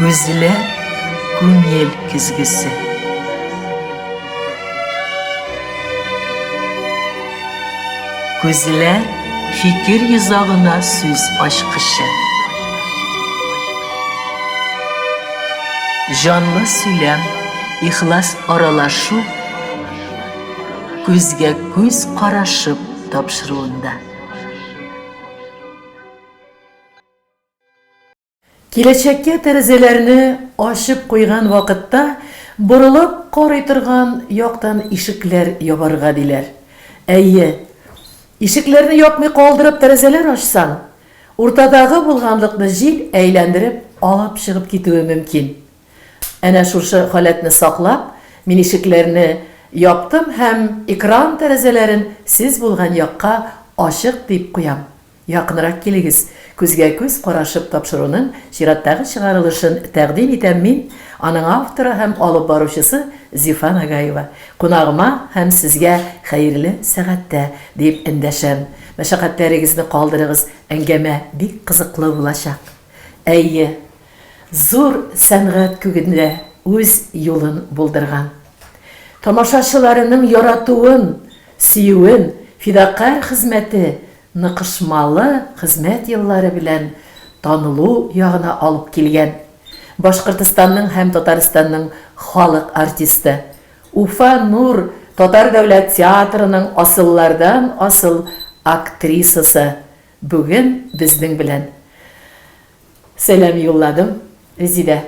Көзілі күңел күзгісі. Көзілі fikir yüzağına söz aşkışı. Canlı söylem, ihlas aralaşıp, көзге көз қарашып тапшыруында. Келешекке тәрізелеріні ашып қойған вақытта бұрылып қарай тұрған яқтан ишіклер ябарға дилер. Әйе, ишіклерні япмай қалдырып тәрізелер ашсан, ортадағы болғанлықны жел әйләндіріп алып шығып кетуі мүмкін. Әнә шушы халәтні сақлап, мен ишіклерні яптым һәм экран тәрізелерін сіз болған яққа ашық деп қоям. Яқынырақ келегіз, көзге көз қарашып тапшыруның шираттағы шығарылышын тәқдим етем мен, аның авторы һәм алып барушысы Зифа Нагаева. Қонағыма һәм сізге хәйірлі сәғатті деп үндәшәм. Мәшәқәттәрегізні қалдырығыз, әңгәмә бик қызықлы болашақ. Әйе, зор сәнғат күгінде өз юлын болдырған. Тамашашыларының яратуын, сүйуін, фидақар хизмәте, нықышмалы хизмәт еллары белән танылу ягына алып килгән. Башкортстанның һәм Татарстанның халык артисты, Уфа Нур Татар дәүләт театрының асыллардан асыл актрисасы бүген безнең белән. Сәлам юлладым, Резидә.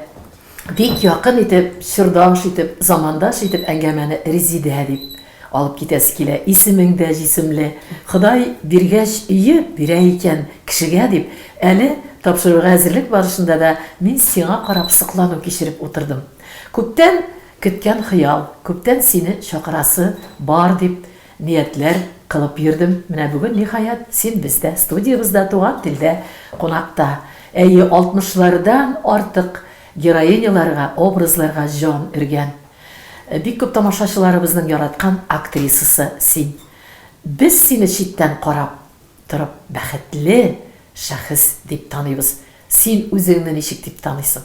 Бик якын итеп, шырдаш итеп, замандаш итеп әңгәмәне Резидә дип алып китәсе килә. Исемеңдә җисемле. Ходай биргәч өйе бирә икән кешегә дип, әле тапшыруга әзерлек барышында да мин сиңа карап сыклану кичереп утырдым. Күптән көткән хыял, күптән сине чакырасы бар дип ниятләр кылып йөрдем. Менә бүген ниһаят син бездә студиябызда туган телдә кунакта. Әйе, 60-лардан артык героиняларга, образларга жан өргән. Бик күп тамашачыларыбызның яраткан актрисасы син. Без сине читтән карап торып бәхетле шәхес дип таныйбыз. Син үзеңне ничек дип таныйсың?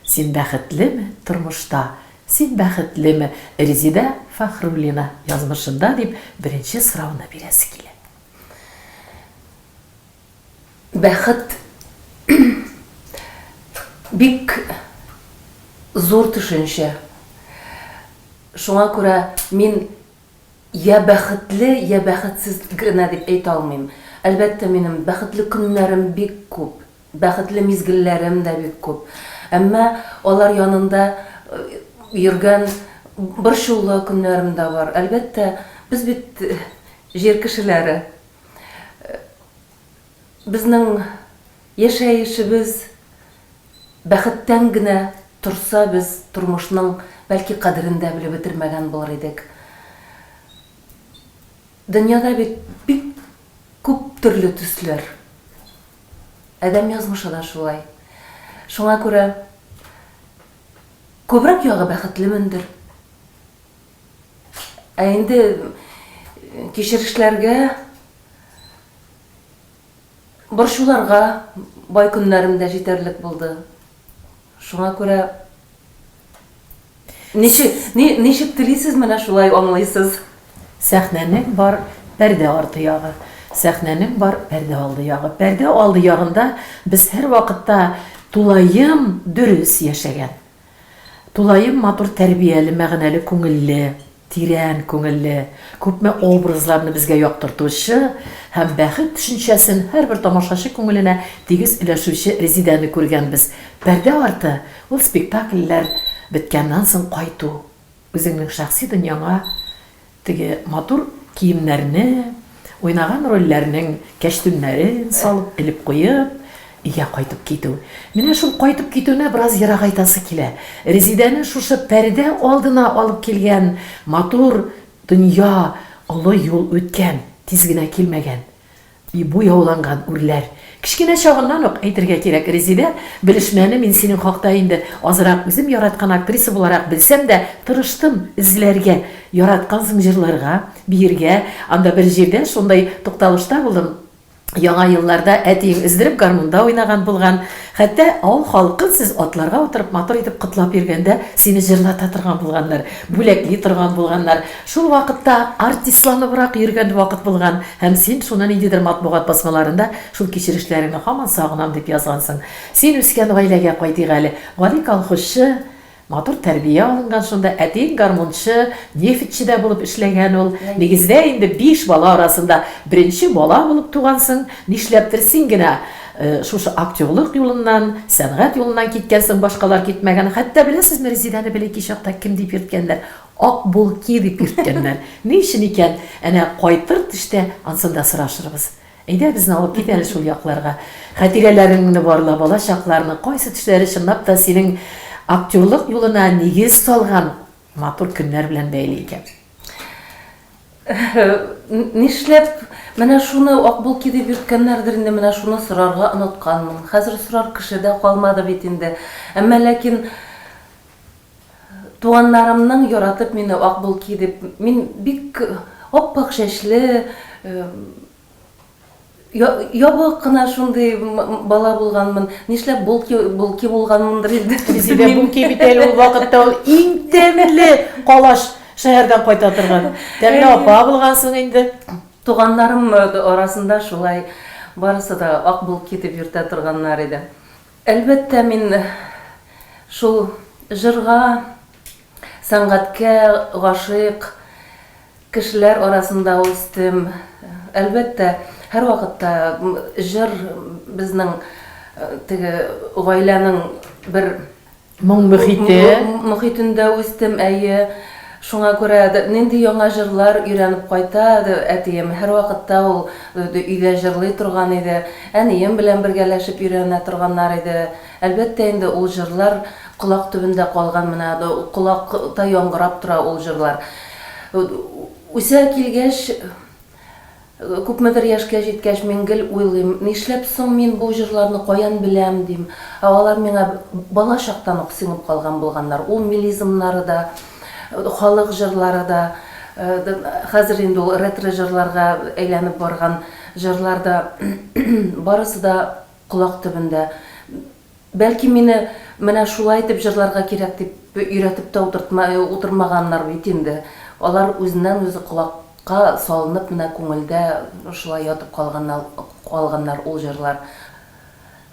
Син бәхетлеме тормышта? Син бәхетлеме? Резидә Фахруллина язмышында дип беренче сорауны бирәсе килә. Бәхет бик зур төшенчә. Шуңа күрә мин я бәхетле, я бәхетсез генә дип әйтә алмыйм. Әлбәттә, минем бәхетле көннәрем бик күп, бәхетле мизгелләрем дә бик күп. Әмма алар янында йөргән борчулы көннәрем дә бар. Әлбәттә, без бит җир кешеләре. Безнең яшәешебез бәхеттән генә торса, без тормышның бәлки кадерен дә белеп бетермәгән булыр идек. Дөньяда бик күп төрле төсләр. Адәм язмышы да шулай. Шуңа күрә күбрәк ягы бәхетлемендер. Ә инде кичерешләргә, борчуларга бай көннәремдә җитәрлек булды. Шуңа күрә ничек телисез менә шулай аңлыйсыз? Сәхнәнең бар пәрдә арты ягы, сәхнәнең бар пәрдә алды ягы. Пәрдә алды ягында без һәр вакытта тулайым дөрес яшәгән. Тулайым матур тәрбияле, мәгънәле, күңелле, тирән күңелле, күпме образларны безгә яктыртучы һәм бәхет төшенчәсен һәрбер тамашачы күңеленә тигез өләшүче Резидәне күргәнбез. Пәрдә арты ул спектакльләр беткәннән соң кайту. Үзеңнең шәхси дөньяңа теге матур киемнәрне, уйнаган рольләрнең кәчтүмнәрен салып, элеп куеп, өйгә кайтып китү. Менә шул кайтып китүне бераз ерак айтасы килә. Резидәне шушы пәрдә алдына алып килгән матур дөнья, олы юл үткән, тиз генә килмәгән. Бу яуланган үрләр. Кичкенә чагыннан ук әйтергә кирәк, Резидә, белешмәне мин синең хакта инде азрак үзем яраткан актриса буларак белсәм дә, тырыштым эзләргә, яраткан җырларга, биергә, анда бер җирдә шундай тукталышта булдым. Яңа елларда әтиең издереп гармунда уйнаган булган. Хәтта авыл халкын сез атларга утырып матур итеп котлап йөргәндә сине җырлата торган булганнар, бүләкли торган булганнар. Шул вакытта артистланыбрак йөргән вакыт булган һәм син шуны ниндидер матбугат басмаларында шул кичерешләреңне һаман сагынам дип язгансың. Син үскән гаиләгә кайтыйк әле. Гали колхозчы, матур тәрбия алынган, шунда әтиң гармунчы, нефтчидә булып эшләгән ул. Нигездә инде 5 бала арасында беренче бала булып тугансың. Нишләптер син генә шушы актерлык юлыннан, сәнгать юлыннан киткәнсең, башкалар китмәгән. Хәтта беләсезме, Резидәне бәләки чакта кем дип йөрткәннәр? Ак булки дип йөрткәннәр. Ни өчен икән? Әнә кайтыр төштә ансында сорашырбыз. Әйдә безне алып кит әле шул якларга. Хатирәләреңне барла, бала чакларны, кайсы төшләре чынлап та синең актерлык юлына нигез салган матур көннәр белән бәйле икән. Нишләп менә шуны акбулки дип йөрткәннәрдер инде, менә шуны сорарга онытканмын. Хәзер сорар кеше дә калмады бит инде. Әмма ләкин туганнарымның яратып мине акбулки дип, мин бик оппак чәчле, ябык кына шундый бала булганмын. Нишләп булки булганмындыр инде. Резидә булки бит әле ул вакытта ул иң тәмле калаш шәһәрдән кайта торган. Тәмле апа булгансың инде. Туганнарым арасында шулай барысы да акбулки дип йөртә торганнар иде. Әлбәттә мин шул җырга, сәнгатькә гашыйк кешеләр арасында үстем. Әлбәттә һәр вакытта җыр безнең теге гаиләнең бер мөхитендә үстем, әйе. Шуңа күрә нинди яңа җырлар өйрәнеп кайта, әтием һәр вакытта ул өйдә җырлый торган иде. Әнием белән бергәләшеп өйрәнә торганнар иде. Әлбәттә инде ул җырлар колак төбендә калган, менә колакта яңгырап тора ул җырлар. Үсә килгәч, күпмедер яшькә җиткәч, мин гел уйлыйм, нишләп соң мин бу җырларны каян беләм дим. Алар миңа бала чактан ук сеңеп калган булганнар. Ул милизмнары да, халык җырлары да, хәзер инде ул ретро җырларга әйләнеп барган җырларда барысы да колак төбендә. Бәлки мине менә шулай итеп җырларга кирәк дип өйрәтеп тә утырмаганнар бит инде. Алар үзеннән үзе колакка салынып, менә күңелдә шулай ятып калганнар ул җырлар.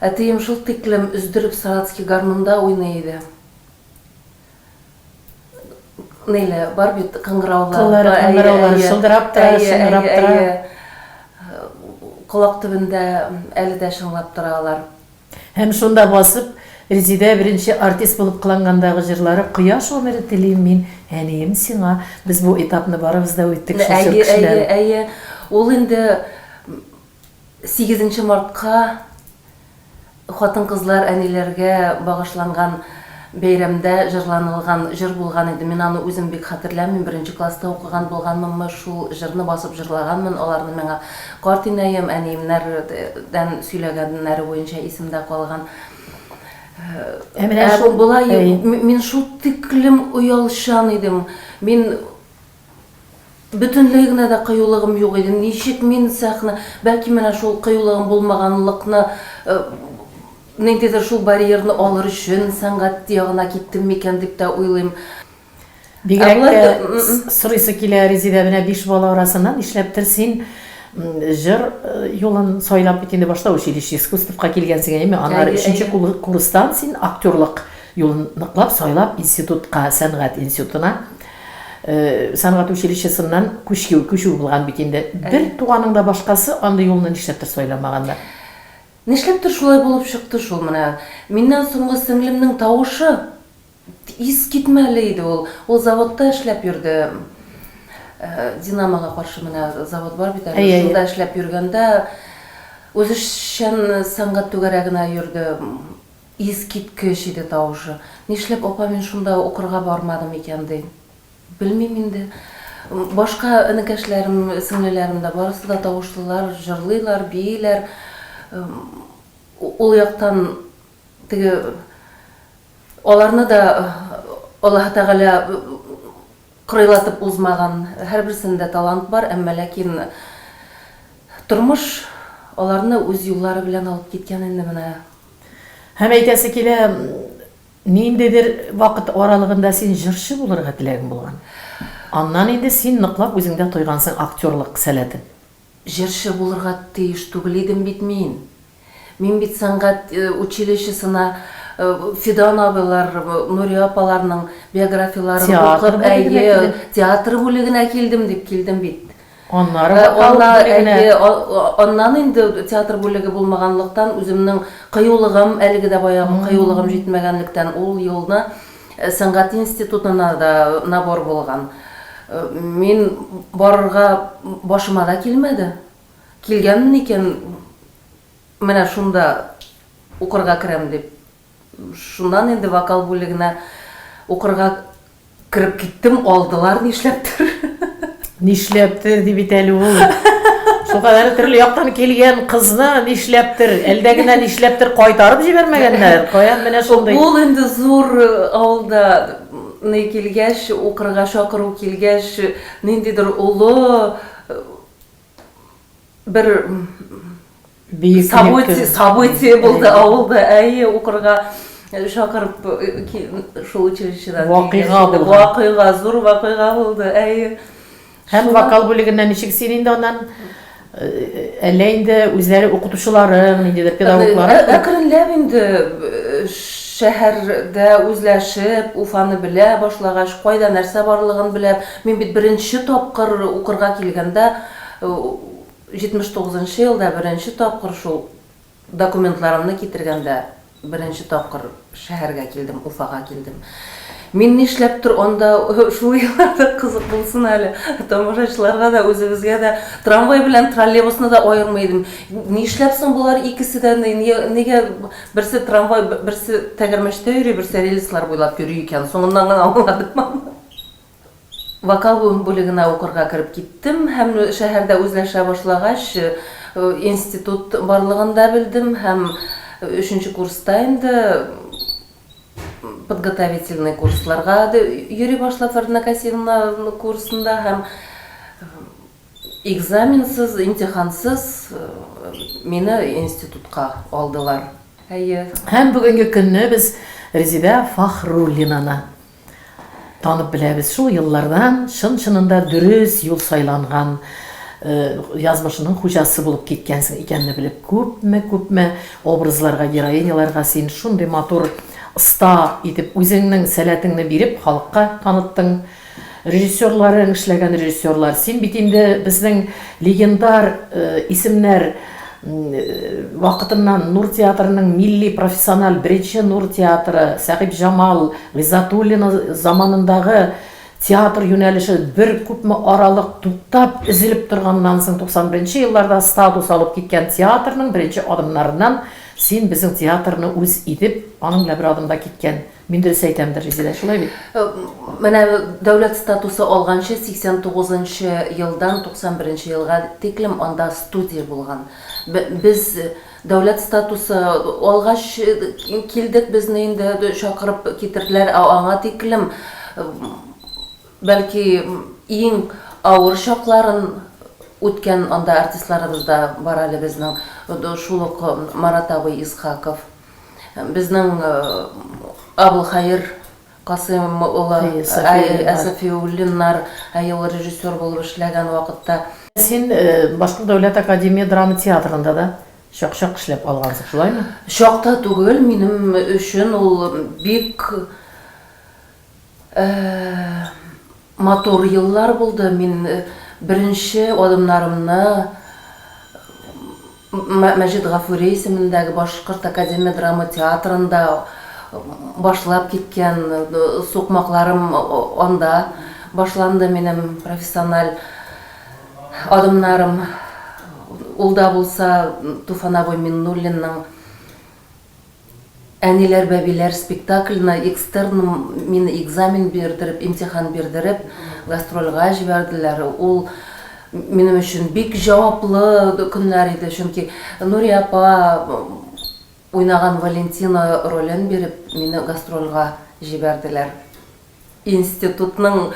Әтием шул тиклем өздереп Саратский гармунда уйный иде. Нейле, бар бит кыңгыраулар, шылдырап тора, шыңгырап тора. Колак төбендә әле дә шыңлап торалар. Һәм шунда басып, Резидә беренче артист булып кылангандагы җырлары "Кояш гомере телим мин, әнием сиңа". Без бу этапны барыбыз да үттек шул кешеләр. Әйе, ул инде 8 мартка хатын-кызлар әниләргә багышланган бәйрәмдә җырланылган җыр булган иде. Мин аны үзем бик хәтерләмим. Беренче класста укыган булганмынмы, шул җырны басып җырлаганмын. Аларны миңа карт инәем, әниемнәрдән сөйләгәннәре буенча исемдә калган. Мин шул тиклем уялчан идем. Мин бөтенләй генә дә кыюлыгым юк иде. Ничек мин сәхнә, бәлки менә шул кыюлыгым булмаганлыкны, ниндидер шул барьерны алыр өчен сәнгать ягына киттем микән дип тә уйлыйм. Бигрәк тә сорыйсы килә Резидә менә 5 бала арасыннан, нишләптер син җыр юлын сайлап бит инде башта училище искусствка килгәнсең, әйме? Аннары 3нче курстан син актерлык юлын ныклап сайлап институтка, сәнгать институтына, сәнгать училищесыннан күчү булган бит инде. Бер туганыңда башкасы андый юлны нишләптер сайламаганнар? Нишләптер шулай булып чыкты шул менә. Миннән соңгы сеңлемнең тавышы ис китмәле иде ул. Ул заводта эшләп йөрде. Динамога каршы менә завод бар бит әле. Шунда эшләп йөргәндә үзешчән сәнгать түгәрәгенә йөрде. Ис киткеч иде тавышы. Нишләп апа мин шунда укырга бармадым икән ди. Белмим инде. Башка энекәшләрем, сеңлеләрем дә барысы да тавышлылар, җырлыйлар, бийләр. Ул яктан теге аларны да Аллаһ Тәгалә кырылатып узмаган. Һәрберсендә талант бар, әмма ләкин тормыш аларны үз юллары белән алып киткән инде менә. Һәм әйтәсе килә, ниндидер вакыт аралыгында син җырчы булырга теләгең булган. Аннан инде син ныклап үзеңдә тойгансың актерлык сәләтен. Җырчы булырга тиеш түгел идем бит мин. Мин бит сәнгать училищесына Фидан абыйлар, Нурия апаларның биографияларын Театр укып, бүлегенә килдең. театр бүлегенә килдем дип килдем бит. Аннары вокал бүлегенә. Аннан инде театр бүлеге булмаганлыктан үземнең кыюлыгым, әлеге дә баягы кыюлыгым җитмәгәнлектән ул елны сәнгать институтына да набор булган. Мин барырга башыма да килмәде. Килгәнмен икән, менә шунда укырга керәм дип. Шуннан инде вокал бүлегенә укырга кирип киттем, алдылар нишләптер. Нишләптер дип бит әле ул. Шулкадәр төрле яктан килгән кызны нишләптер, әлдә генә нишләптер кайтарып җибәрмәгәннәр. Каян менә шундый. Ул инде зур авылда не килгәч, укырга шакыру килгәч, ниндидер улы бер Бийек событие булды авылда, әйе, укырга шакырып шул училищедан Вакыйга булды. Вакыйга, зур вакыйга булды, әйе. Һәм вокал бүлегеннән ничек син инде аннан әллә инде үзләре укытучылары, ниндидер педагоглары? Әкренләп инде шәһәрдә үзләшеп, Уфаны белә башлагач, кайда нәрсә барлыгын беләп, мин бит беренче тапкыр укырга килгәндә 79 елда беренче тапкыр шул документларымны китергәндә беренче тапкыр шәһәргә килдем, Уфага килдем. Мин нишләптер анда шул елларда кызык булсын әле. Тамашачыларга да, үзебезгә дә трамвай белән троллейбусны да аермыйдым. Нишләпсең булар икесе дә нигә берсе трамвай, берсе тәгәрмәчтә йөри, берсе рельслар буйлап йөри икән. Соңыннан гына аңладым. Вокал бүлегенә укырга кирип киттем һәм шәһәрдә үзләшә башлагач институт барлыгын да белдем һәм 3нче курста инде подготовительный курсларга йөри башлап Фәрдинә Касимовна курсында һәм экзаменсыз, имтихансыз мине институтка алдылар. Әйе. Һәм бүгенге көнне без Резида Фахруллинаны танып беләбез. Шул еллардан чын-чынында дөрес юл сайланган язмышының хуҗасы булып киткәнсең икәнне белеп, күпме образларга, героиняларга син шундый матур оста итеп үзеңнең сәләтеңне биреп халыкка таныттың. Режиссерларың эшләгән режиссерлар, син бит инде безнең легендар исемнәр вакытыннан Нур театрының милли профессиональ беренче Нур театры, Сәгыйп Җамал, Гыйззатуллина заманындагы театр юнәлеше бер күпме аралык туктап изелеп торганнан соң 91 елларда статус алып киткән театрның беренче адымнарыннан син безнең театрны үз итеп, аның белән бер адымда киткән. Мин дөрес әйтәмдер, Резида, шулай бит? Менә дәүләт статусы алганчы 89 елдан 91 елга тиклем анда студия булган. Без дәүләт статусы алгач килдек, безне инде шакырып китерделәр, аңа тиклем бәлки иң авыр шакларын үткән анда артистларыбыз да бар әле безнең. Шул ук Марат абый Исхаков, безнең Абылхайыр Касым улы, Әсәфиуллиннар, ул режиссер булып эшләгән вакытта. Син Башкорт дәүләт академия драма театрында да шак-шак эшләп алгансың, шулаймы? Шакта түгел, минем өчен ул бик матур еллар булды. Мин беренче адымнарымны Мәҗит Гафури исемендәге Башкорт академия драма театрында башлап киткән, сукмакларым анда башланды минем профессиональ адымнарым. Ул да булса Туфан абый Миннуллинның Әниләр бәбиләр спектакленә экстерн мине экзамен бирдереп, имтихан бирдереп, гастрольга җибәрделәр. Ул минем өчен бик җаваплы көннәр иде, чөнки Нурия апа уйнаган Валентина ролен биреп, мине гастрольга җибәрделәр. институтның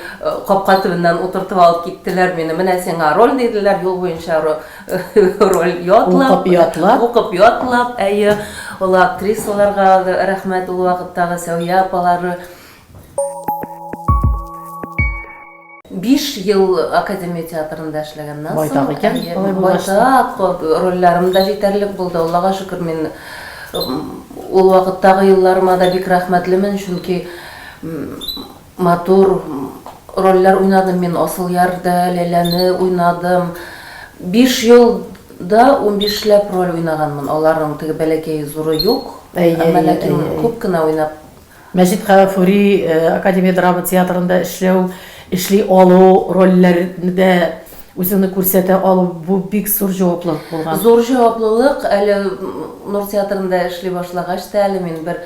капка төбеннән утыртып алып киттеләр мине. Менә сиңа роль диделәр, юл буенча роль ятлап. Укып ятлап. Әйе, ул актрисаларга рәхмәт, ул вакыттагы Сәвия апалары. 5 ел Академия театрында эшләгәннән соң, Байтак икән, алай булгач. байтак рольләрем дә җитәрлек булды. Аллага шөкер, мин ул вакыттагы елларыма да бик рәхмәтлемен, чөнки матур рольләр уйнадым мин. Асыл ярда Ләләне уйнадым. 5 елда 15ләп роль уйнаганмын. Аларның теге бәләкәй зуры юк. Әмма ләкин күп кенә уйнап. Мәҗит Гафури Академия драма театрында эшли алу рольләрендә үзеңне күрсәтә алу, бу бик зур җаваплылык булган. Зур җаваплылык. Әле Нур театрында эшли башлагач та әле мин бер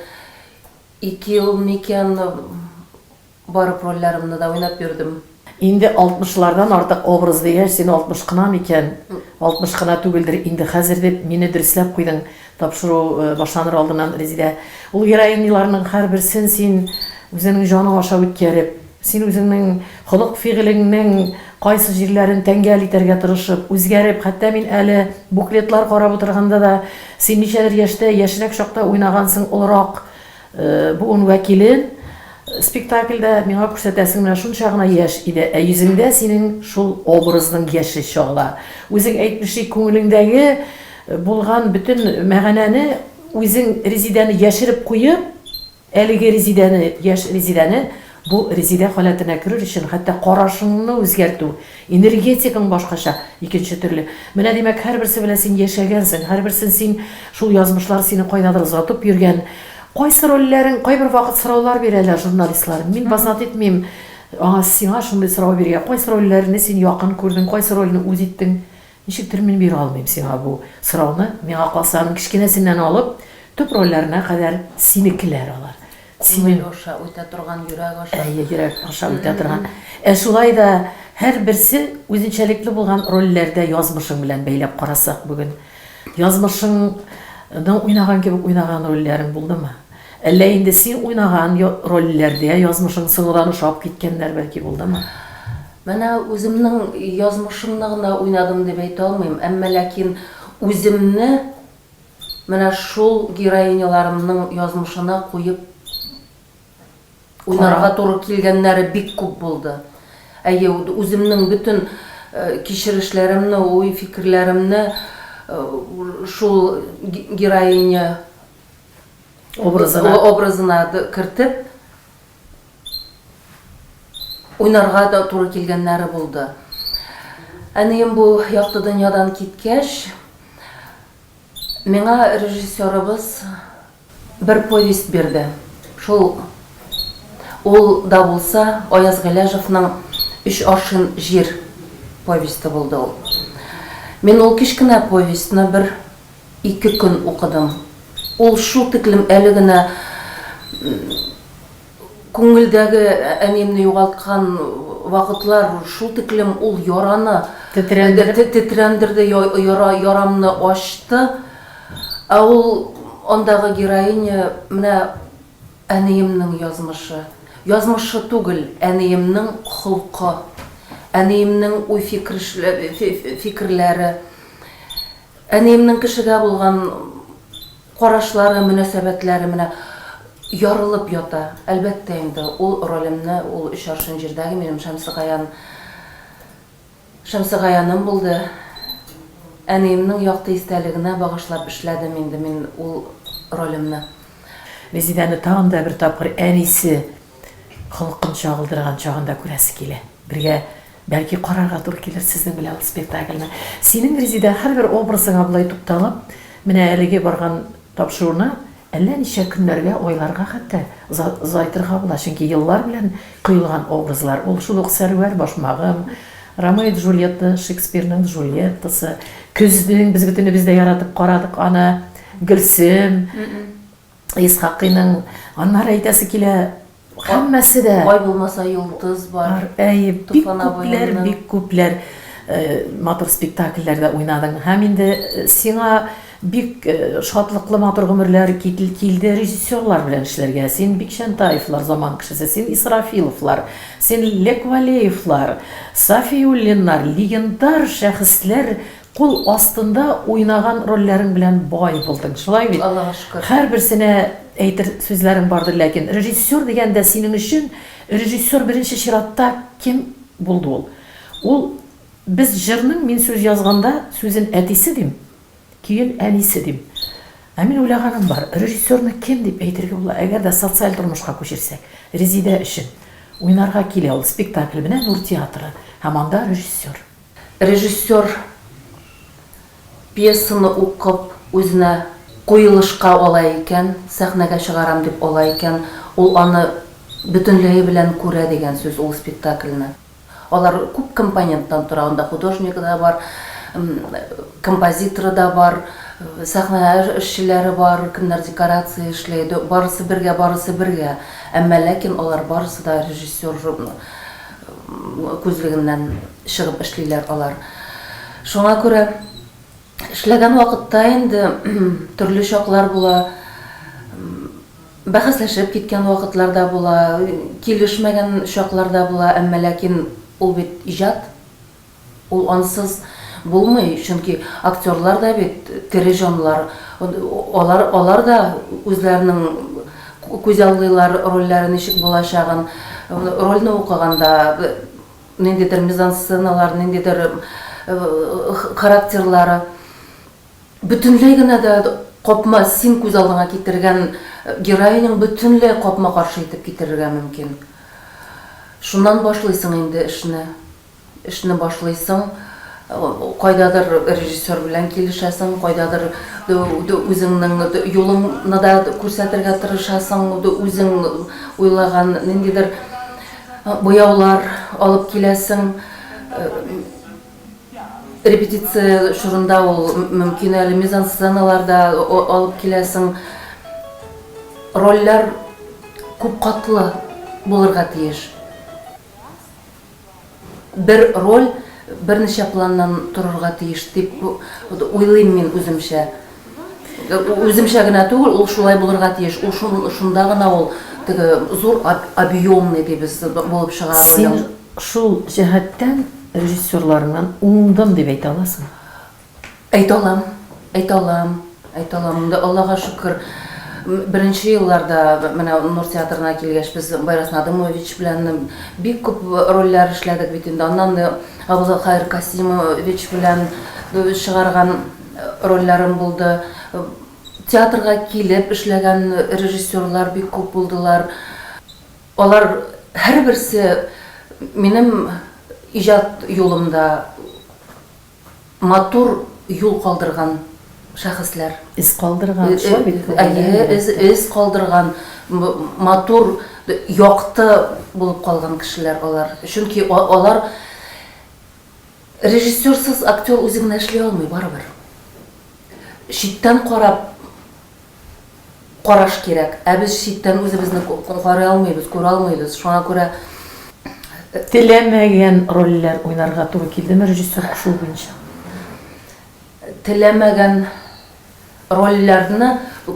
2 ел микән барып рольләремне дә уйнап йөрдем. Инде 60-лардан артык образды яшь, син 60 кына микән? 60 кына түгелдер инде хәзер дип мине дөресләп куйдың. Тапшыру башланыр алдыннан Резидә. Ул героиняларның һәрберсен син үзеңнең җаның аша үткәреп, син үзеңнең холык-фигылеңнең кайсы җирләрен тәңгәл итәргә тырышып, үзгәреп, хәтта мин әле буклетлар карап утырганда да син ничәдер яшьтә, яшьрәк чакта уйнагансың улрак буын вәкилен. Спектакльдә миңа күрсәтәсең менә шунча гына яшь иде, ә йөзеңдә синең шул образның яше чагыла. Үзең әйтмеши, күңелеңдәге булган бөтен мәгънәне үзең Резидәне яшереп куеп, әлеге Резидәне, яшь Резидәне бу Резидә халәтенә керер өчен хәтта карашыңны үзгәртү, энергетикаң башкача, икенче төрле. Менә димәк, һәрберсе белән син яшәгәнсең, һәрберсен син шул язмышлар сине кайдадыр озатып йөргән. Кайсы рольләрен, кайбер вакыт сораулар бирәләр журналистлар. Мин базнат итмим, сиңа шундый сорау биргән. Кайсы рольләрне син якын күрдең, кайсы рольне үз иттең? Ничектер мин бирә алмыйм сиңа бу сорауны. Миңа калса, кичкенәсеннән алып, төп рольләренә кадәр синекеләр алар. Синең аша үтә торган, йөрәк аша. Йөрәк аша үтә торган. Шулай да һәрберсе үзенчәлекле булган рольләрдә язмышың белән бәйләп карасак бүген. Язмышыңның уйнаган кебек уйнаган рольләрең булдымы? Әллә инде син уйнаган рольләрдә язмышың соңдан ушап киткәннәр бәлки булдымы? Менә үземнең язмышымны гына уйнадым дип әйтә алмыйм, әмма ләкин үземне менә шул героиняларымның язмышына куеп уйнарга туры килгәннәре бик күп булды. Әйе, үземнең бөтен кичерешләремне, уй фикерләремне шул героиня образына кертеп уйнарга да туры килгәннәре булды. Әнием бу якты дөньядан киткәч, миңа режиссерыбыз бер повесть бирде. Шул ул да булса Аяз Галәжевнең «Өч аршын җир» повесты булды ул. Мин ул кичкенә повестьны бер 2 көн укыдым. Ул шул тиклем әле генә күңелдәге әниемне югалткан вакытлар, шул тиклем ул яраны тетрәндерде, ярамны ачты. Ә ул андагы героиня менә әниемнең язмышы. Язмышы түгел, әниемнең холкы, әниемнең уй фикерләре, әниемнең кешегә булган карашлары, мөнәсәбәтләре менә ярылып ята. Әлбәттә инде ул ролемне, ул «Өч аршын җирдәге» минем Шәмсигаяным булды. Әниемнең якты истәлегенә багышлап эшләдем инде мин ул ролемне. Резидәне тагын да бер тапкыр әнисе холкын чагылдырган чагында күрәсе килә. Бергә бәлки карарга туры килер сезнең белән спектакльне. Синең Резидә һәрбер образыңа булай тукталып, менә әлеге барган тапшыруны әллә ничә көннәргә, айларга хәтта озайтырга була, чөнки еллар белән куелган образлар. Ул шул ук Сәрвәр башмагым, Ромео и Джульетта, Шекспирның Джульеттасы, көздең без бөтенебез дә яратып карадык аны, Гөлсем, Исхакыйның, аннары әйтәсе килә, һәммәсе дә Ай булмаса йолдыз бар. Бик күпләр матур спектакльләрдә уйнадың. Һәм инде сиңа бик шатлыклы матур гомерләр килде режиссерлар белән эшләргә. Син Бикшәнтаевлар заман кешесе, син Исрафиловлар, син Леквалеевлар, Сафиуллиннар, легендар шәхесләр кул астында уйнаган рольләрен белән бай булдың. Шулай бит? Аллаһа шөкер. Һәрберсенә әйтер сүзләрем бардыр, ләкин режиссер дигәндә синең өчен режиссер беренче чиратта кем булды ул? Ул без җырның мин сүз язганда сүзен әтисе дим, киен әнисе дим. Ә мин уйлаганым бар, режиссерны кем дип әйтергә була, әгәр дә социаль тормышка күчерсәк, Резидә өчен уйнарга килә ул спектакль белән Нур театры, һәм анда режиссер. Режиссер пьесаны укып, үзенә куелышка ала икән, сәхнәгә чыгарам дип ала икән, ул аны бөтенләй белән күрә дигән сүз ул спектакльне. Алар күп компоненттан тора, анда художник да бар, композиторы да бар, сәхнә эшчеләре бар, кемнәр декорация эшләй, барысы бергә. Әмма ләкин алар барысы да режиссер күзлегеннән чыгып эшлиләр алар. Шуңа күрә эшләгән вакытта инде төрле чаклар була, бәхәсләшеп киткән вакытлар да була, килешмәгән чаклар да була, әмма ләкин ул бит иҗат, ул ансыз булмый, чөнки актерлар да бит тере җанлар, алар да үзләренең күзаллыйлар рольләре ничек булачагын, рольне укыганда ниндидер мизансценалар, ниндидер характерлары бөтенләй генә дә капма, син күз алдыңа китергән героинең бөтенләй капма каршы итеп китерергә мөмкин. Шуннан башлыйсың инде эшне башлыйсың, кайдадыр режиссер белән килешәсең, кайдадыр үзеңнең юлыңны да күрсәтергә тырышасың, үзең уйлаган ниндидер буяулар алып киләсең. Репетиция шурында ул мөмкин әле мизансценаларда алып киләсең. Рольләр күп катлы булырга тиеш. Бер роль берничә планнан торырга тиеш дип уйлыйм мин үземчә. Үземчә генә түгел, ул шулай булырга тиеш. Ул шунда гына ул зур объемный дибез булып чыга. Син шул җәһәттән режиссерларыңнан уңдым дип әйтә аласың? Әйтә алам. Аллаһка шөкер. Беренче елларда менә Нур театрына килгәч, без Байрас Надымович белән бик күп рольләр эшләдек бит инде. Аннан Абузахайр Касимович белән чыгарган рольләрем булды. Театрга килеп эшләгән режиссерлар бик күп булдылар. Алар һәрберсе минем иҗат юлымда матур юл калдырган шәхесләр. Из калдырган, шулай бит? Из калдырган, матур, якты булып калган кешеләр алар. Чөнки алар режиссерсыз актер үзе генә эшли алмый барыбер. Читтән караш кирәк. Ә без читтән үзебезне карый алмыйбыз, күрә алмыйбыз. Шуңа күрә теләмәгән рольләр уйнарга туры килдеме режиссер шул буенча? Теләмәгән рольләрне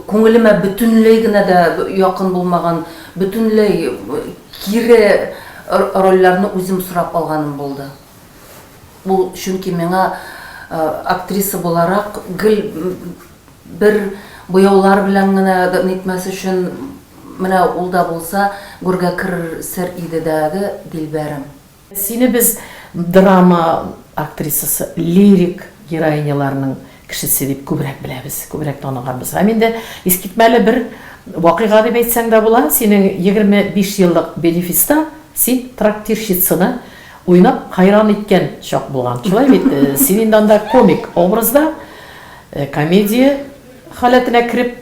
күңелемә бөтенләй генә дә якын булмаган, бөтенләй кире рольләрне үзем сорап алганым булды. Бу чөнки миңа актриса буларак гел бер буяулар белән генә нитмәс өчен менә ул да булса гүргә керер сер идедәге Дилбәрем. Сине без драма актрисасы, лирик героиняларның кешесе дип күбрәк беләбез, күбрәк таныганбыз. Һәм инде искитмәле бер вакыйга дип әйтсәң дә була, синең 25 еллык бенефиста син трактирщицаны уйнап хайран иткән чак булган. Шулай бит, син инде анда комик образда, комедия халәтенә кирип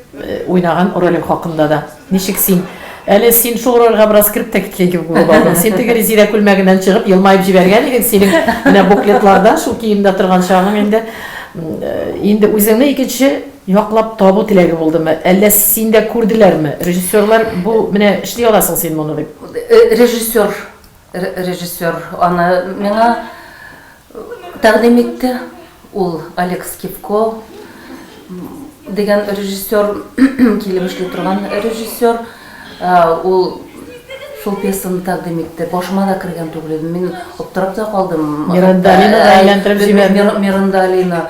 уйнаган ролең хакында да. Ничек син? Әле син шул рольгә бераз кирип тә киткән булып бардың. Син теге Резидә күлмәгеннән чыгып, елмаеп җибәргән идең, синең менә буклетларда шул киемдә торган чагың инде үзеңне икенче яклап табу теләге булдымы? Әллә синдә күрделәрме? Режиссерлар бу менә эшли аласың син моны дип. Режиссер аны миңа тәкъдим итте. Ул Алекс Кивко деген режиссер килеп эшләп торган режиссер, ул шул пьесаны тәкъдим итте. Башыма да кергән түгел. Мин аптырап та калдым. Мирандалина әйләндереп җибәрде. Мирандалина.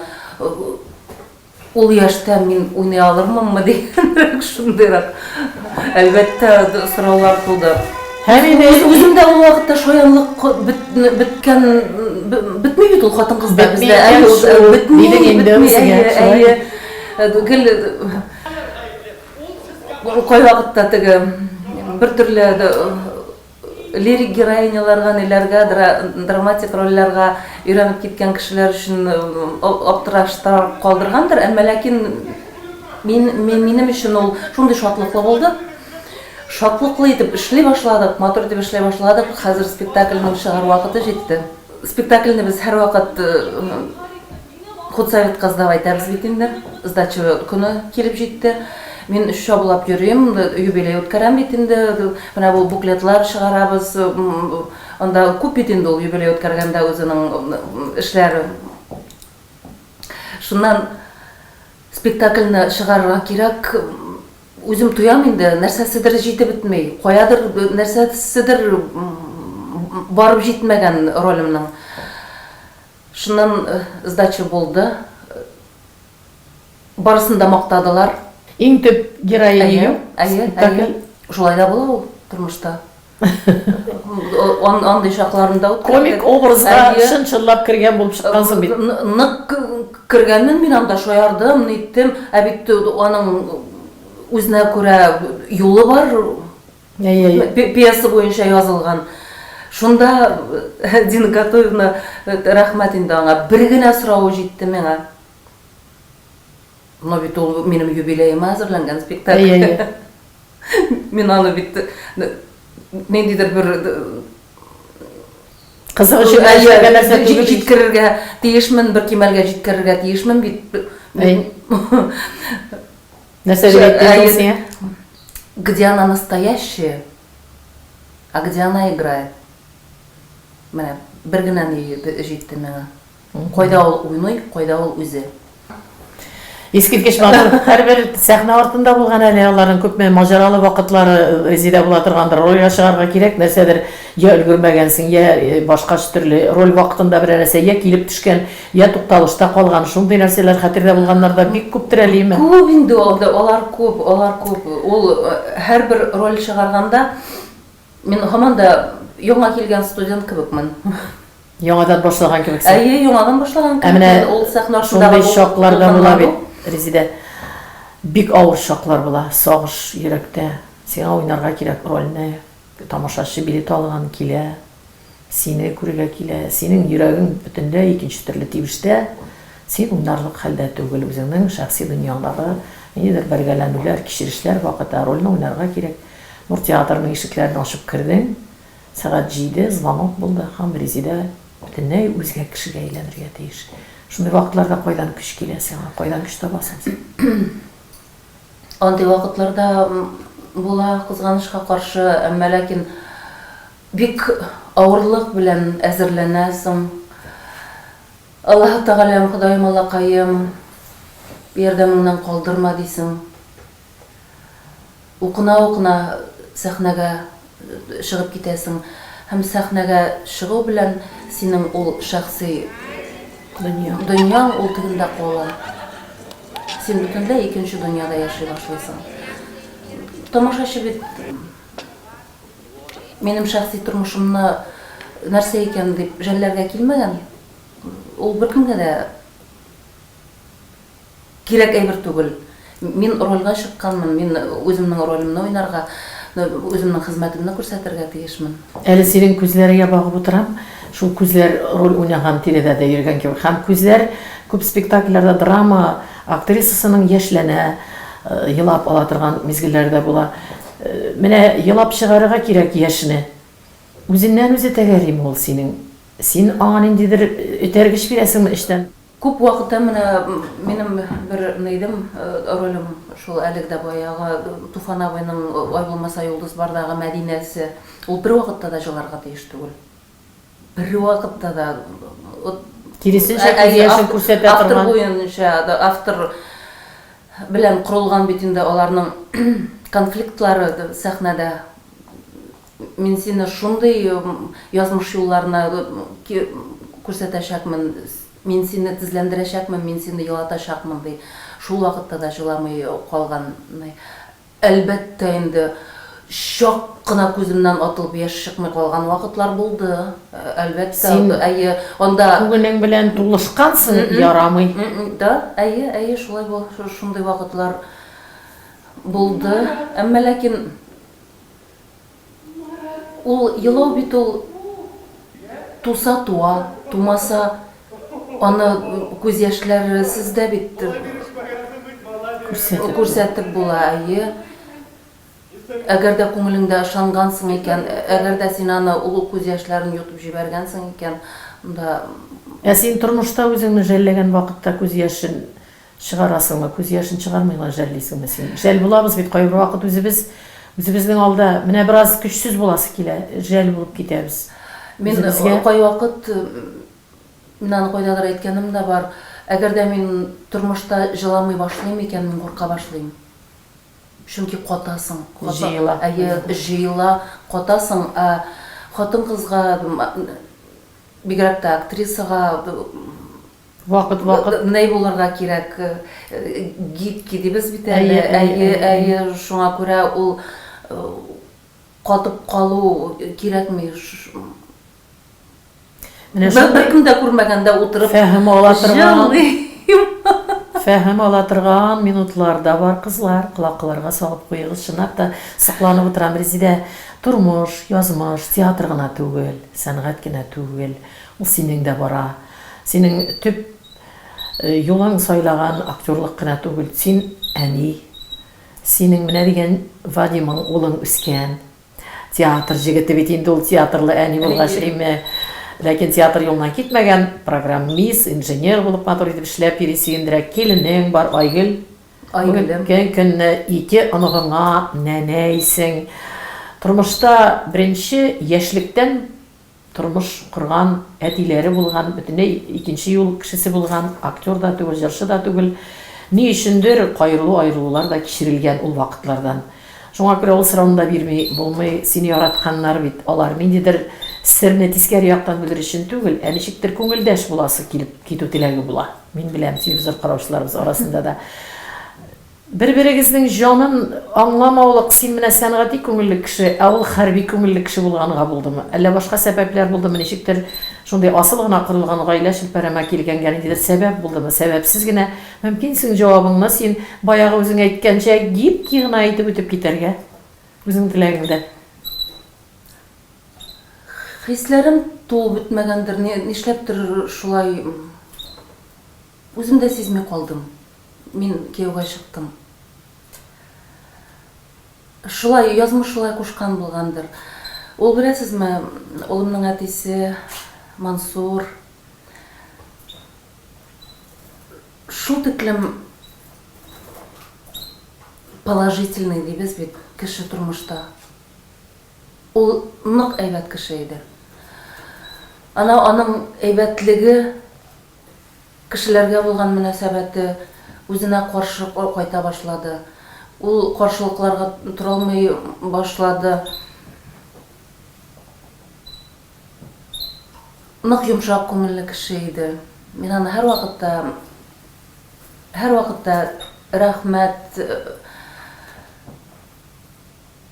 Ул яшьтә мин уйный алырмынмы дигән шундыйрак. Әлбәттә сораулар туды. Һәм инде Үзем дә ул вакытта шаянлык беткән бетми бит ул хатын-кызда бездә. Бетми. Гел кай вакытта теге бер төрле лирик героиняларга, неләргә, драматик рольләргә өйрәнеп киткән кешеләр өчен аптыраштар калдыргандыр, әмма ләкин минем өчен ул шундый шатлыклы булды. Шатлыклы итеп эшли башладык, матур итеп эшли башладык. Хәзер спектакльнең чыгар вакыты җитте. Спектакльне без һәр вакыт худсоветка сдав әйтәбез бит инде. Сдача көне килеп җитте. Мин шаблап йөрим, юбилей үткәрәм бит инде. Менә бу буклетлар чыгарабыз. Анда күп бит инде ул юбилей үткәргәндә үзенең эшләре. Шуннан спектакльне чыгарырга кирәк. Үзем туям инде, нәрсәседер җитеп бетмәй. Каядыр нәрсәседер барып җитмәгән ролемнең. Шуннан сдача булды. Барысын да мактадылар. иң төп героиня спектакль. Шулай да була ул тормышта. Андый шакларында үткән. Комик образга шынчыллап кергән булып чыккансың бит. Нык кергәнмен, мин анда шаярдым, ниттем. Ә бит аның үзенә күрә юлы бар. Пьеса буенча язылган. Шунда Дина Гатоевна рәхмәт инде аңа. Бер генә сорау җитте миңа. Но бит ул минем юбилеема әзерләнгән спектакль. Мин аны бит ниндидер бер Кызык өчен эшләгән нәрсә түгел. Җиткерергә тиешмен, бер кимәлгә җиткерергә тиешмен бит. Нәрсә дип әйтәсең? Где она настоящая, а где она играет. Менә бер генә җитте миңа. Кайда ул уйный, кайда ул үзе. Искиткеч матур, һәрбер сәхнә артында булган әле аларның күпме маҗаралы вакытлары резидә була торгандыр. Рольгә чыгарга кирәк, нәрсәдер я өлгермәгәнсең, я башкача төрле роль вакытында бер нәрсә я килеп төшкән, я тукталышта калган. Шундый нәрсәләр хәтердә булганнар да бик күптер әлеме. Күп инде алар күп. Ул һәрбер роль чыгарганда мин һаман да яңа килгән студент кебекмен. Яңадан башлаган кебексең. Әйе, яңадан башлаган кебек. Ул сәхнә шундый шоклар да була бит. Резидә бик авыр шоклар була, сагыш йөрәктә. Сиңа уйнарга кирәк рольне. Тамашачы билет алган килә, сине күрергә килә, синең йөрәгең бөтенләй икенче төрле тибештә. Син уйнарлык хәлдә түгел, үзеңнең шәхси дөньяңдагы нидер бергәләнүләр, кичерешләр вакытта рольне уйнарга кирәк. Нур театрының ишекләрен ачып кирдең. Сәгать 7 звонок булды, һәм Резидә бөтенләй үзгә кешегә әйләнергә тиеш. Шундый вакытларда кайдан көч килә сиңа, кайдан көч табасың? Андый вакытларда була кызганычка каршы, әмма ләкин бик авырлык белән әзерләнәсең. Аллаһ Тәгаләм, Ходаем Аллакаем, ярдәмеңнән калдырма дисең. Укына сәхнәгә чыгып китәсең. Һәм сәхнәгә чыгу белән синең ул шәхси дөньяң ул тегендә кала. Син бөтенләй икенче дөньяда яши башлыйсың. Тамашачы бит минем шәхси тормышымны нәрсә икән дип жәлләргә килмәгән. Ул беркемгә дә кирәк әйбер түгел. Мин рольгә чыкканмын, мин үземнең ролемне уйнарга, үземнең хезмәтемне күрсәтергә тиешмен. Әле синең күзләргә багып утырам. Шул күзләр роль уйнаган тирәдә дә йөргән кебек. Һәм күзләр күп спектакльләрдә драма актрисасының яшьләнә, елап ала торган мизгелләрдә була. Менә елап чыгарырга кирәк яшне. Үзеннән үзе тәгәрим ул синең. Син аңа ниндидер үтәргеч бирәсеңме эштән? Күп вакытта менә минем бер нидем ролем шул әлегдә баягы Туфан абыйның Ай булмаса юлдыз бардагы Мәдинәсе. Ул бер вакытта да җырларга тиеш түгел. Бер вакытта да киресенчә яшен күрсәтә торган. Автор буенча, автор белән корылган бит инде аларның конфликтлары сәхнәдә. Мин сине шундый язмыш юлларына күрсәтәчәкмен, мин сине тезләндерәчәкмен, мин сине елатачакмын ди. Шул вакытта да җыламый калган. Әлбәттә инде шак кына күземнән атылып яшь чыкмый калган вакытлар булды. Әлбәттә, әйе, анда Күңелең белән тулышкансың, ярамый. Да, әйе, шулай булды, шундый вакытлар булды. Әмма ләкин ул елау бит ул туса туа, тумаса аны күз яшьләре сездә бит күрсәтеп була, әйе. Әгәр дә күңелеңдә ышангансың икән, әгәр дә син аны ул күз яшьләрен йотып җибәргәнсең икән, анда Син тормышта үзеңне жәлләгән вакытта күз яшен чыгарасыңмы, күз яшен чыгармыйла жәллисеңме син? Жәл булабыз бит кайбер вакыт үзебезнең алда менә бераз көчсез буласы килә, жәл булып китәбез. Мин кай вакыт мин аны кайдадыр әйткәнем дә бар. Әгәр дә мин тормышта җыламый башлыйм икән, мин курка башлыйм. Чөнки катасың, җыела, катасың, хатын кызга, бигрәк тә актрисага Вакыт ней булырга кирәк, гибки дибез бит әле, әйе, шуңа күрә ул катып калу кирәкми. Беркем дә күрмәгәндә утырып фәһем ала торган минутлар да бар, кызлар, колакларга салып куегыз. Чынлап та сакланып утырам, Резидә. Тормыш, язмыш, театр гына түгел, сәнгать кенә түгел. Ул синең дә бара. Синең төп юлың сайлаган актерлык кына түгел. Син әни, синең менә дигән Вадимың улың үскән. Театр җегете бит инде ул, театрлы әни булгач име. Ләкин театр юлынан китмәгән, программист, инженер булып матур итеп эшләп йөрисеңдерәк. Киленең бар, Айгөл. Көнне 2 оныгыңа нәнәйсең. Тормышта беренче яшьлектән тормыш корган әтиләре булган, бөтенләй икенче юл кешесе булган, актер да түгел, җырчы да түгел. Ни өчендер аерылулар да кичерелгән ул вакытлардан. Шуңа күрә ул сорауны да бирми булмый, сине яратканнар бит. Алар ниндидер серне тискәре яктан белдерү өчен түгел, ничектер күңелдәш буласы килеп китү теләге була. Мин беләм, телевизор караучыларыбыз арасында да. Бер-берегезнең җанын аңламаулык син менә сәнгати күңелле кеше, ул хәрби күңелле кеше булганга булдымы? Әллә башка сәбәпләр булдымы? Ничектер шундый асыл гына корылган гаилә шелпәрәмә килгәнгә ниндидер сәбәп булдымы? Сәбәпсез генә мөмкинсең җавабыңны син баягы үзең әйткәнчә гипки гына әйтеп үтеп китәргә. Үзең теләгеңдә. Хисләрем тулып бетмәгәндер, нишләптер шулай үзем дә сизми калдым. Мин кияүгә чыктым. Шулай язмыш шулай кушкан булгандыр. Ул беләсезме, улымның әтисе Мансур шул тиклем положительный дибез бит кеше тормышта. Ул нык әйбәт кеше иде. Аның әйбәтлеге, кешеләргә булган мөнәсәбәте үзенә каршы кайта башлады. Ул каршылыкларга тора алмый башлады. Нык йомшак күңелле кеше иде. Мин аны һәр вакытта рәхмәт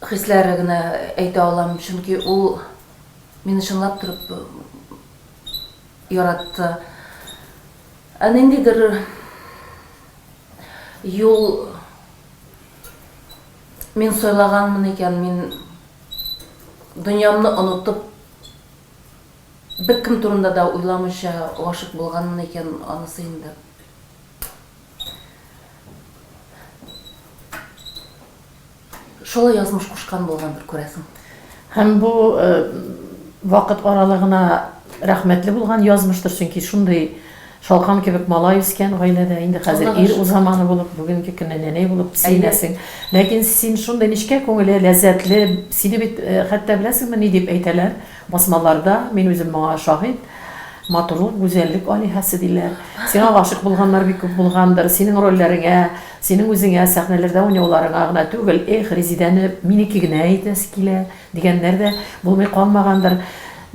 хисләре генә әйтә алам, чөнки ул мине чынлап торып яратты. Ниндидер юл мин сайлаганмын икән, мин дөньямны онытып, беркем турында да уйламыйча гашык булганмын икән, анысы инде. Шулай язмыш кушкан булгандыр, күрәсең. Һәм бу вакыт аралыгына рәхмәтле булган язмыштыр, чөнки шундый шалкан кебек малай үскән гаиләдә инде хәзер ир узаманы булып, бүгенге көндә нәнәй булып синәсең. Ләкин син шундый нечкә күңелле, ләззәтле, сине бит хәтта беләсеңме ни дип әйтәләр басмаларда, мин үзем моңа шаһид. матурлык, гүзәллек алиһәсе диләр. Сиңа гашык булганнар бик күп булгандыр. Синең рольләреңә, синең үзеңә сәхнәләрдә уйнауларыңа гына түгел, Резидәне минеке генә әйтәсе килә дигәннәр дә булмый калмагандыр.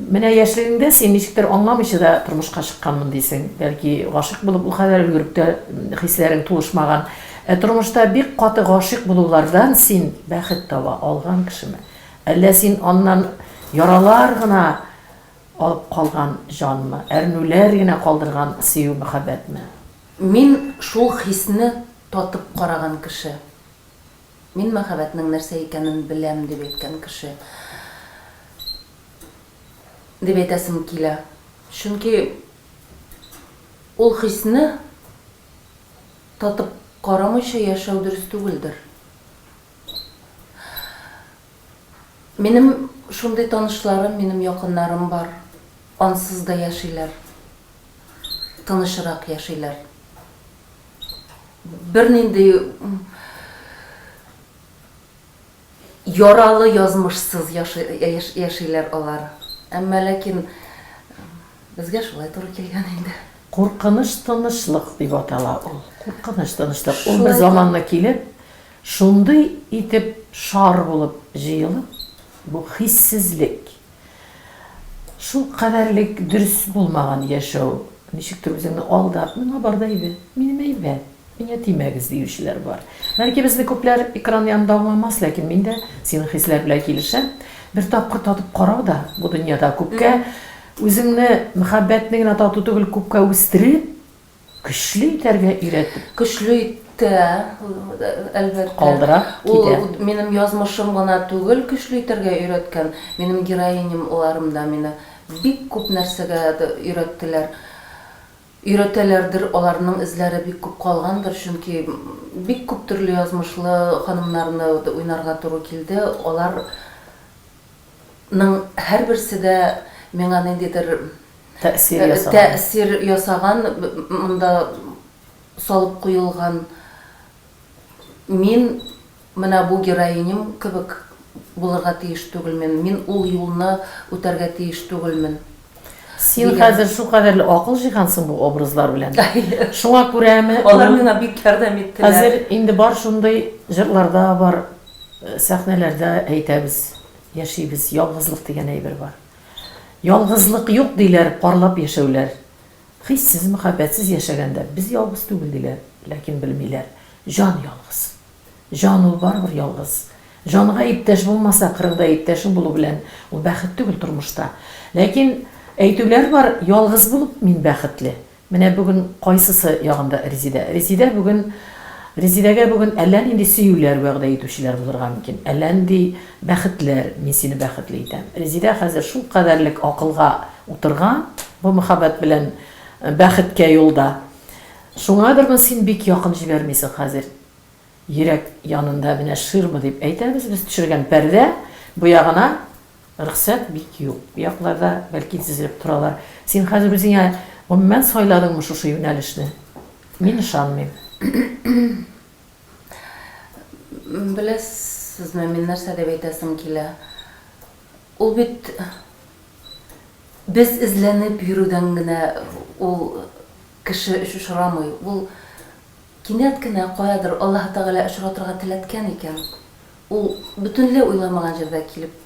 Менә яшьлегеңдә син ничектер аңламыйча да тормышка чыкканмын дисең. Бәлки гашык булып ул кадәр өлгереп тә хисләрең тулышмаган. Тормышта бик каты гашык булулардан син бәхет таба алган кешеме? Әллә син аннан яралар гына алып калган җанмы? Әрнүләр генә калдырган сөю мәхәббәтме? Мин шул хисне татып караган кеше. Мин мәхәббәтнең нәрсә икәнен беләм дип әйткән кеше. Дип әйтәсем килә. Чөнки ул хисне татып карамыйча яшәү дөрес түгелдер. Минем шундый танышларым, минем якыннарым бар. Ансыз да яшиләр. Тынышрак яшиләр. Бернинди яралы язмышсыз яшиләр алар. Әмма ләкин безгә шулай туры килгән инде. Куркыныч тынычлык дип атала ул. Куркыныч тынычлык. Ул бер заманны килеп, шундый итеп шар булып җыелып, бу хиссезлек. Шул кадәрлек дөрес булмаган яшәү. Ничектер үзеңне алдап, миңа бар да иде, минем әйбәт, миңа тимәгез диючеләр бар. Бәлки безне күпләр экран янында аңламас, ләкин мин дә синең хисләр белән килешәм. Бер тапкыр татып карау да бу дөньяда күпкә үзеңне мәхәббәтне генә тату түгел, күпкә үстереп, көчле итәргә өйрәтеп, Көчле итә, әлбәттә. калдыра китә. Ул минем язмышым гына түгел, көчле итәргә өйрәткән. Минем героиням уларымда мине бик күп нәрсәгә өйрәттеләр. Өйрәтәләрдер, аларның эзләре бик күп калгандыр, чөнки бик күп төрле язмышлы ханымнарны уйнарга туры килде. Аларның һәрберсе дә миңа ниндидер тәэсир ясаган, монда салып куелган. Мин менә бу героиням кебек булырга тиеш түгелмен. Мин ул юлны үтәргә тиеш түгелмен. Син хәзер шул кадәрле акыл җыйгансың бу образлар белән. Шуңа күрәме? Алар миңа бик ярдәм иттеләр. Хәзер инде бар шундый җырларда бар, сәхнәләрдә әйтәбез, яшибез, ялгызлык дигән әйбер бар. Ялгызлык юк диләр, парлап яшәүләр. Хиссез, мәхәббәтсез яшәгәндә без ялгыз түгел диләр, ләкин белмиләр. Жан ялгыз. Жан ул барбер ялгыз. Жанга иптәш булмаса, кырында иптәшең булу белән ул бәхет түгел тормышта. Ләкин әйтүләр бар, ялгыз булып мин бәхетле. Менә бүген кайсысы ягында Резидә? Резидәгә бүген әллә нинди сөюләр вәгъдә итүчеләр булырга мөмкин. Әллә нинди бәхетләр, мин сине бәхетле итәм. Резидә хәзер шул кадәрлек акылга утырган, бу мәхәббәт белән бәхеткә юлда. Шуңадыр син бик якын җибәрмисең хәзер. Йөрәк янында менә ширма дип әйтәбез без төшергән пәрдә, бу ягына рөхсәт бик юк. Якларда бәлки сизелеп торалар. Син хәзер үзеңә гомумән сайладыңмы шушы юнәлешне? Мин ышанмыйм. Беләсезме, мин нәрсә дип әйтәсем килә. Ул бит без эзләнеп йөрүдән генә ул кеше очрамый. Ул кинәт кенә каядыр Аллаһ Тәгалә очратырга теләткән икән. Ул бөтенләй уйламаган җирдә килеп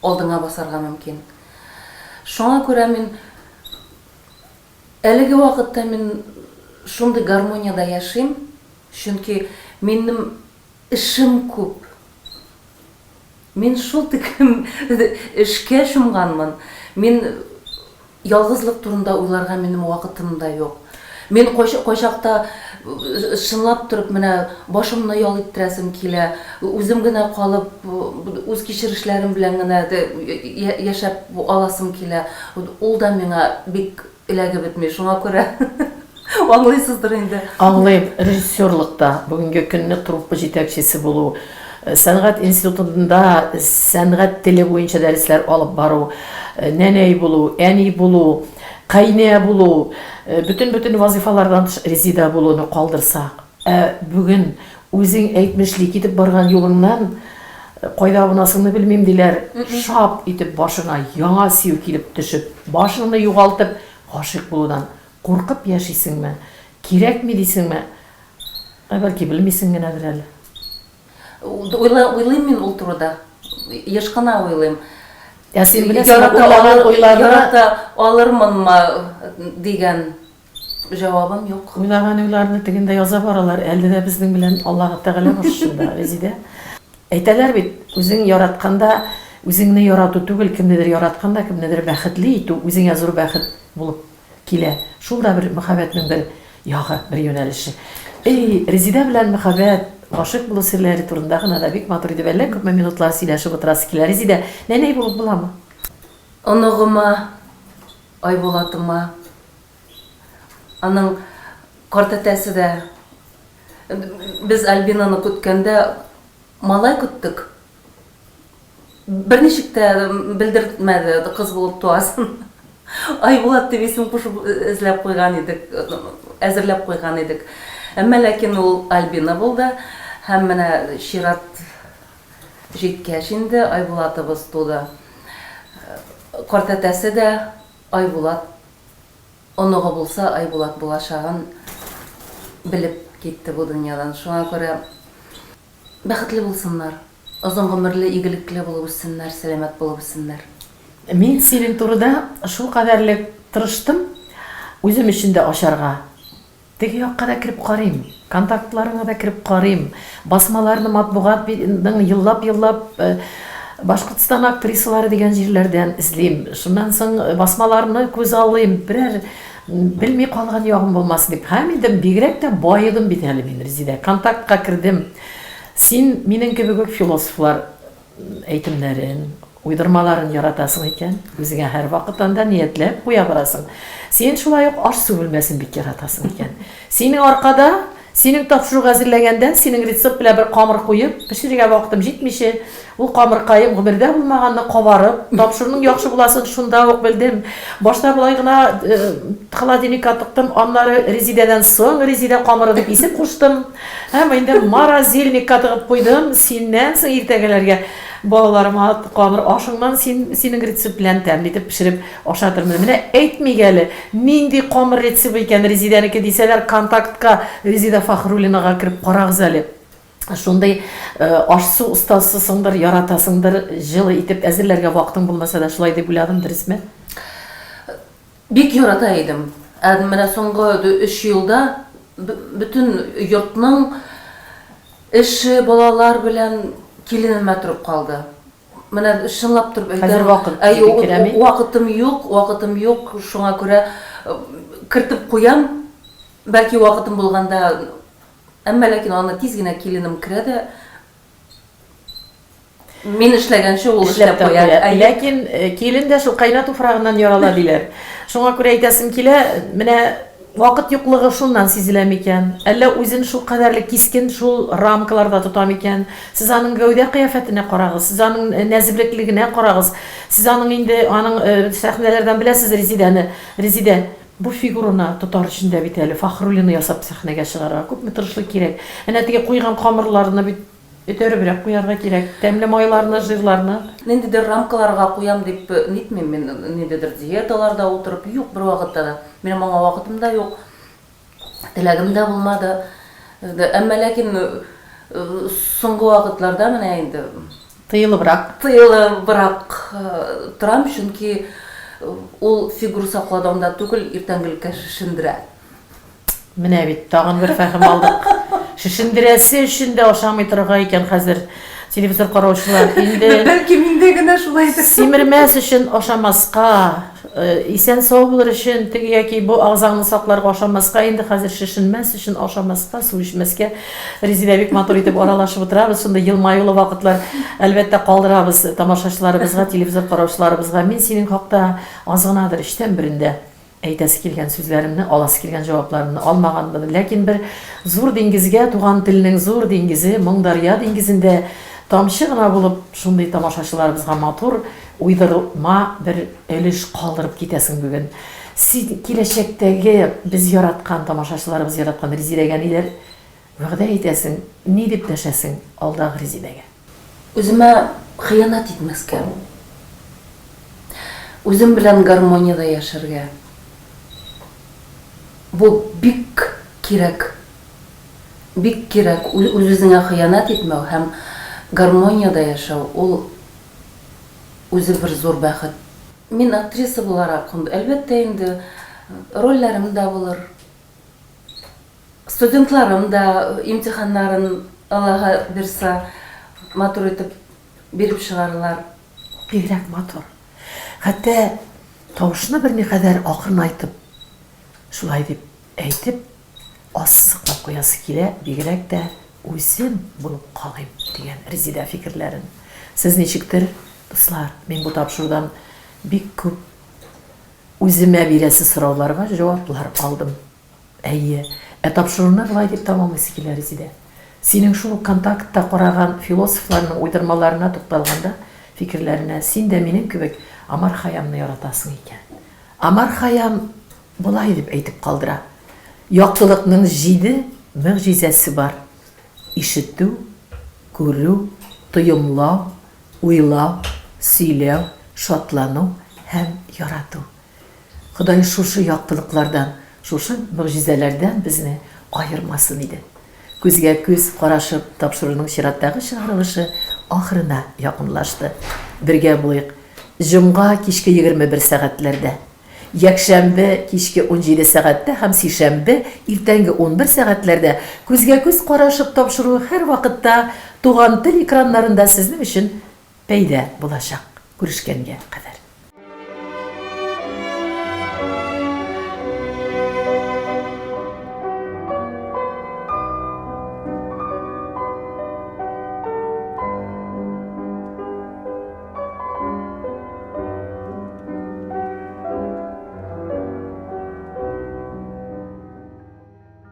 алдыңа басарга мөмкин. Шуңа күрә мин әлеге вакытта мин шундый гармонияда яшим, чөнки минем эшем күп. Мин шул тикем эшкә чумганмын. Мин ялгызлык турында уйларга минем вакытым да юк. Мин кайчакта шынлап торып менә башымны ял иттерәсем килә. Үзем генә калып, үз кичерешләрем белән генә яшәп аласым килә. Ул да миңа бик эләгеп бетми. Шуңа күрә аңлыйсыздыр инде. Аңлыйм, режиссерлыкта бүгенге көнне труппа җитәкчесе булу, сәнгать институтында сәнгать теле буенча дәресләр алып бару, нәнәй булу, әни булу, кайнә булу, bütün вазифалардан Резидә булуны калдырсак, бүген үзең әйтмешлек итеп барган юлыңнан Кайда бунасыңны белмим диләр. Шап итеп башына яңа сөю килеп төшеп, башыңны югалтып, гашыйк булудан куркып яшисеңме? Кирәкми дисеңме? Бәлки белмисең генәдер әле. Уйлыйм мин ул турыда. Еш кына уйлыйм. Я син беләсең, уйлаган ярата алырмынмы дигән җавабым юк. уйларны тегендә яза баралар. Әле дә безнең белән Аллаһ Тәгалә башында, Резидә. Әйтәләр бит, үзең яратканда, үзеңне ярату түгел, кемнедер яратканда, кемнедер бәхетле итү, үзеңә зур бәхет булып килә. Шул да бер мәхәббәтнең бер ягы, бер юнәлеше. Резидә белән мәхәббәт, гашыйк булу серләре турында гына да бик матур иде. Әллә күпме минутлар сөйләшеп утырасы килә. Резидә, нәнәй булып буламы? Оныгыма, Айбулатыма, аның картәтәсе дә. Без Альбинаны көткәндә малай көттек. Берничек тә белдертмәде, кыз булып туасын. Айбулат дип исем кушып эзләп куйган идек, әзерләп куйган идек. Әмма ләкин ул Альбина булды. Һәм менә чират җиткәч инде Айбулатыбыз туды. Картәтәсе дә Айбулат. Оныгы булса Айбулат булачагын белеп китте бу дөньядан. Шуңа күрә бәхетле булсыннар. Озын гомерле, игелекле булып үссеннәр, сәламәт булып үссеннәр. Мин синең турыда шул кадәрлек тырыштым, үзем өчен дә ачарга. Теге якка да кирип карыйм, контактларыңа да кирип карыйм, басмаларны матбугатның еллап Башкортстан актрисалары дигән җирләрдән эзлим. Шуннан соң басмаларны күз алыйм, берәр белми калган ягым булмасын дип. Һәм инде бигрәк тә байыдым бит әле мин, Резидә. Контактка кирдем. Син минең кебек философлар әйтемнәрен, уйдырмаларын яратасың икән, үзеңә һәр вакытта ниятләп куя барасың. Син шулай ук аш су белмәсен бик яратасың икән. Синең аркада, синең тапшыруга әзерләгәндә, синең рецепт белән бер камыр куеп, пешерергә вакытым җитмичә, ул камыркаем гомердә булмаганны кабарып, тапшыруның яхшы буласын шунда ук белдем. Башта булай гына холодильникка тыктым, аннары Резидәдән соң Резидә камыры дип исем куштым. Һәм инде морозильникка тыгып куйдым, синнән соң иртәгәләргә балаларыма камыр ашыңнан синең рецепт белән тәмле итеп пешереп ашатырмын. Менә әйтмик әле, нинди камыр рецепт икән Резидәнеке дисәләр, контактка Резидә Фахруллинага кирип карагыз әле. Шундай аш-су устасысыңдыр, яратасыңдыр, җылы итеп әзерләргә вакытың булмаса да шулай дип уйладым, дөресме? Бик ярата идем. Менә соңгы 3 елда бөтен йортның эше, балалар белән киленемә торып калды. Менә шынлап торып әйтәм. Вакытым юк, шуңа күрә кертеп куям. Бәлки вакытым булганда, әмма ләкин аны тиз генә киленем керә дә мин эшләгәнче ул эшләп куя. Ләкин килен дә шул кайнат туфрагыннан ярала диләр. Шуңа күрә әйтәсем килә, менә вакыт юклыгы шуннан сизелә микән? Әллә үзен шул кадәрле кискен шул рамкаларда тота микән? Сез аның гәүдә кыяфәтенә карагыз, сез аның нәзиблеклегенә карагыз. Сез аның инде аның сәхнәләрдән беләсез Резидәне. Резидә бу фигураны тотар өчен дә бит әле Фахруллинны ясап сәхнәгә чыгарга күпме тырышлык кирәк. Әнә теге куйган камырларны бит өтәребрәк куярга кирәк. Тәмле майларны, жирларны. Ниндидер рамкаларга куям дип нитмим мин, ниндидер диеталарда утырып, юк бер вакытта да. Минем аңа вакытым да юк. Теләгем дә булмады. Әмма ләкин соңгы вакытларда менә инде Тыелыбрак торам, чөнки ул фигур сакладымда түгел, иртәнгелеккә шешендерә. Менә бит тагын бер фәһем алдык. Шишендерәсе өчен дә ашамый торырга икән хәзер телевизор караучылар. Инде бәлки миндә генә шулайдыр. Симермәс өчен ашамаска, исән сау булыр өчен, теге яки бу агзаңны сакларга ашамаска, инде хәзер шишенмәс өчен ашамаска, су эчмәскә Резидә бик матур итеп аралашып утырабыз. Шунда елмаюлы вакытлар әлбәттә калдырабыз тамашачыларыбызга, телевизор караучыларыбызга. Мин синең хакта аз гынадыр эштән берендә әйтәсе килгән сүзләремне, аласы килгән җавапларымны алмагандыр. Ләкин бер зур диңгезгә, туган теленең зур диңгезе, Моңдарья диңгезендә тамчы гына булып, шундый тамашачыларыбызга матур уйдырма бер өлеш калдырып китәсең бүген. Син киләчәктәге без яраткан тамашачыларыбыз яраткан Резидәгә ниләр вәгъдә итәсең, ни дип дәшәсең алдагы Резидәгә? Үземә хыянат итмәскә. Үзем белән гармонияда яшәргә. Бу бик кирәк. Бик кирәк. Үзеңә хыянат итмәү һәм гармонияда яшәү, ул үзе бер зур бәхет. Мин актриса буларак, әлбәттә инде рольләрем дә булыр. Студентларым да имтиханнарын Аллаһы бирсә матур итеп биреп чыгарлар. Бигрәк матур. Хәтта тавышны бер никадәр акрын айтып, шулай дип әйтеп, ассыклап куясы килә, бигрәк тә үзем булып калыйм дигән Резида фикерләрен. Сез ничектер, дуслар, мин бу тапшырудан бик күп үземә бирәсе сорауларга җаваплар алдым. Әйе, тапшыруны болай дип тамамлыйсы килә, Резида. Синең шул контактта караган философларның уйдырмаларына тукталганда, фикерләренә син дә минем кебек Амар Хаямны яратасың икән. Амар Хаям болай дип әйтеп калдыра. Яктылыкның 7 мөгъҗизәсе бар. Ишетү, күрү, тоемлау, уйлау, сөйләү, шатлану һәм ярату. Ходай шушы яктылыклардан, шушы мөгъҗизәләрдән безне айырмасын иде. Күзгә күз карашып, тапшыруның чираттагы чыгарылышы ахырына якынлашты. Бергә булыйк. Җомга кичке 21 сәгатьләрдә, якшәмбе кичке 17 сәгатьтә һәм сишәмбе иртәнге 11 сәгатьләрдә күзгә күз карашып тапшыру һәр вакытта туган тел экраннарында сезнең өчен пәйда булачак. Күрешкәнгә кадәр.